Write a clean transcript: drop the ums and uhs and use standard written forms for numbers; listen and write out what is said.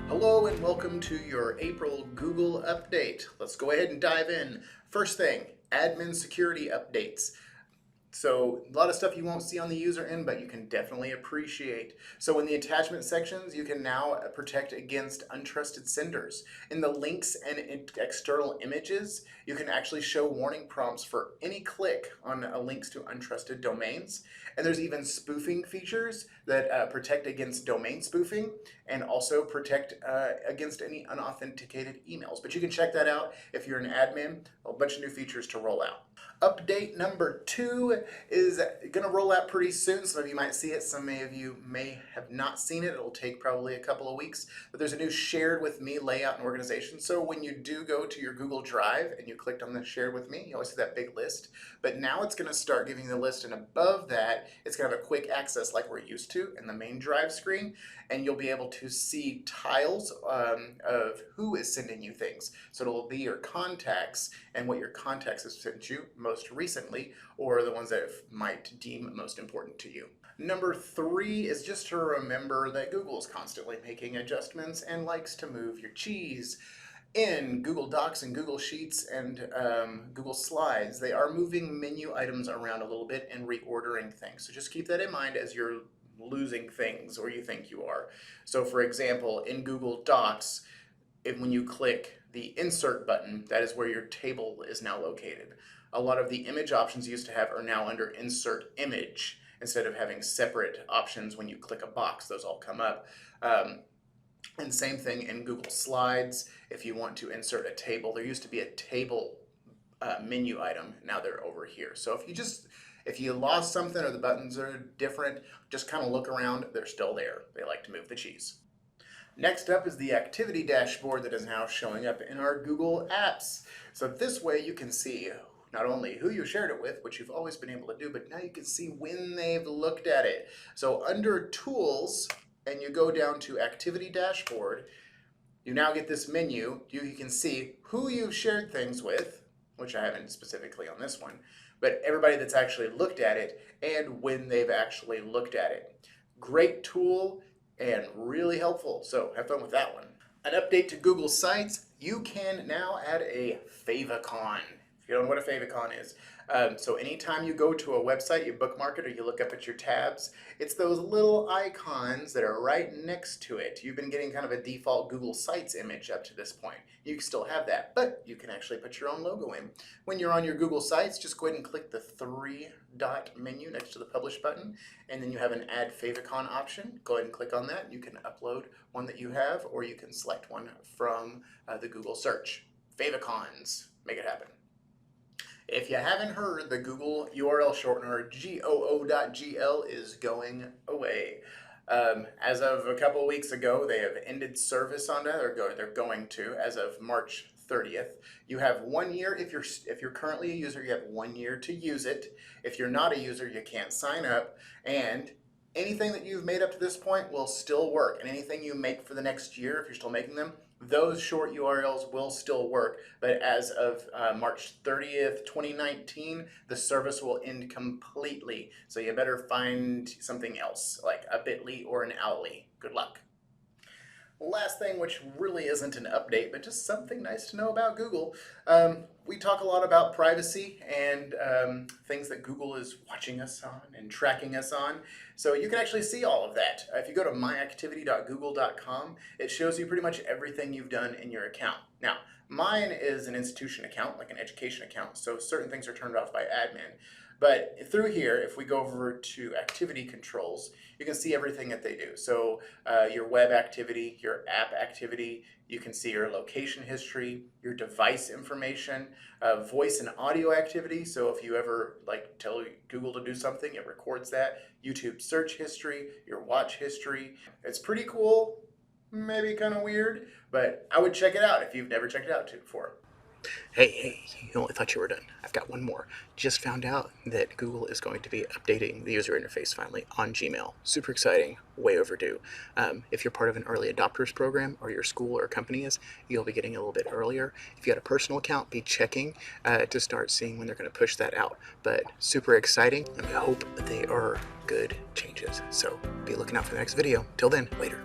Hello and welcome to your April Google update. Let's go ahead and dive in. First thing, admin security updates. So a lot of stuff you won't see on the user end, but you can definitely appreciate. So in the attachment sections, you can now protect against untrusted senders. In the links and external images, you can actually show warning prompts for any click on links to untrusted domains. And there's even spoofing features that protect against domain spoofing and also protect against any unauthenticated emails. But you can check that out if you're an admin. A bunch of new features to roll out. Update number 2 is going to roll out pretty soon. Some of you might see it. Some of you may have not seen it. It'll take probably a couple of weeks. But there's a new shared with me layout and organization. So when you do go to your Google Drive and you clicked on the shared with me, you always see that big list. But now it's going to start giving you the list, and above that, it's going to have a quick access like we're used to in the main Drive screen. And you'll be able to see tiles of who is sending you things. So it'll be your contacts and what your contacts have sent you most recently, or the ones that might deem most important to you. Number 3 is just to remember that Google is constantly making adjustments and likes to move your cheese. In Google Docs and Google Sheets and Google Slides, they are moving menu items around a little bit and reordering things. So just keep that in mind as you're losing things, or you think you are. So for example, in Google Docs, when you click the insert button, that is where your table is now located. A lot of the image options you used to have are now under insert image instead of having separate options. When you click a box, those all come up. And same thing in Google Slides. If you want to insert a table, there used to be a table menu item. Now they're over here. So if you lost something or the buttons are different, just kind of look around. They're still there. They like to move the cheese. Next up is the activity dashboard that is now showing up in our Google Apps. So this way you can see not only who you shared it with, which you've always been able to do, but now you can see when they've looked at it. So under Tools, and you go down to Activity Dashboard, you now get this menu. You can see who you've shared things with, which I haven't specifically on this one, but everybody that's actually looked at it and when they've actually looked at it. Great tool and really helpful, so have fun with that one. An update to Google Sites, you can now add a favicon. If you don't know what a favicon is, so anytime you go to a website, you bookmark it or you look up at your tabs, it's those little icons that are right next to it. You've been getting kind of a default Google Sites image up to this point. You can still have that, but you can actually put your own logo in. When you're on your Google Sites, just go ahead and click the 3-dot menu next to the Publish button, and then you have an Add Favicon option. Go ahead and click on that. You can upload one that you have, or you can select one from the Google search. Favicons, make it happen. If you haven't heard, the Google URL Shortener GOO.gl is going away. As of a couple of weeks ago, they have ended service on that, or they're going to, as of March 30th. You have 1 year. If you're currently a user, you have 1 year to use it. If you're not a user, you can't sign up. And anything that you've made up to this point will still work. And anything you make for the next year, if you're still making them, those short URLs will still work. But as of March 30th, 2019, the service will end completely. So you better find something else, like a bit.ly or an owly. Good luck. Last thing, which really isn't an update, but just something nice to know about Google. We talk a lot about privacy and things that Google is watching us on and tracking us on. So you can actually see all of that. If you go to myactivity.google.com, it shows you pretty much everything you've done in your account. Now, mine is an institution account, like an education account, so certain things are turned off by admin. But through here, if we go over to activity controls, you can see everything that they do. So your web activity, your app activity, you can see your location history, your device information, voice and audio activity. So if you ever tell Google to do something, it records that. YouTube search history, your watch history. It's pretty cool, maybe kind of weird, but I would check it out if you've never checked it out before. Hey, you only thought you were done. I've got one more. Just found out that Google is going to be updating the user interface finally on Gmail. Super exciting, way overdue. If you're part of an early adopters program, or your school or company is, you'll be getting a little bit earlier. If you got a personal account, be checking to start seeing when they're going to push that out. But super exciting, and I hope they are good changes. So be looking out for the next video. Till then, later.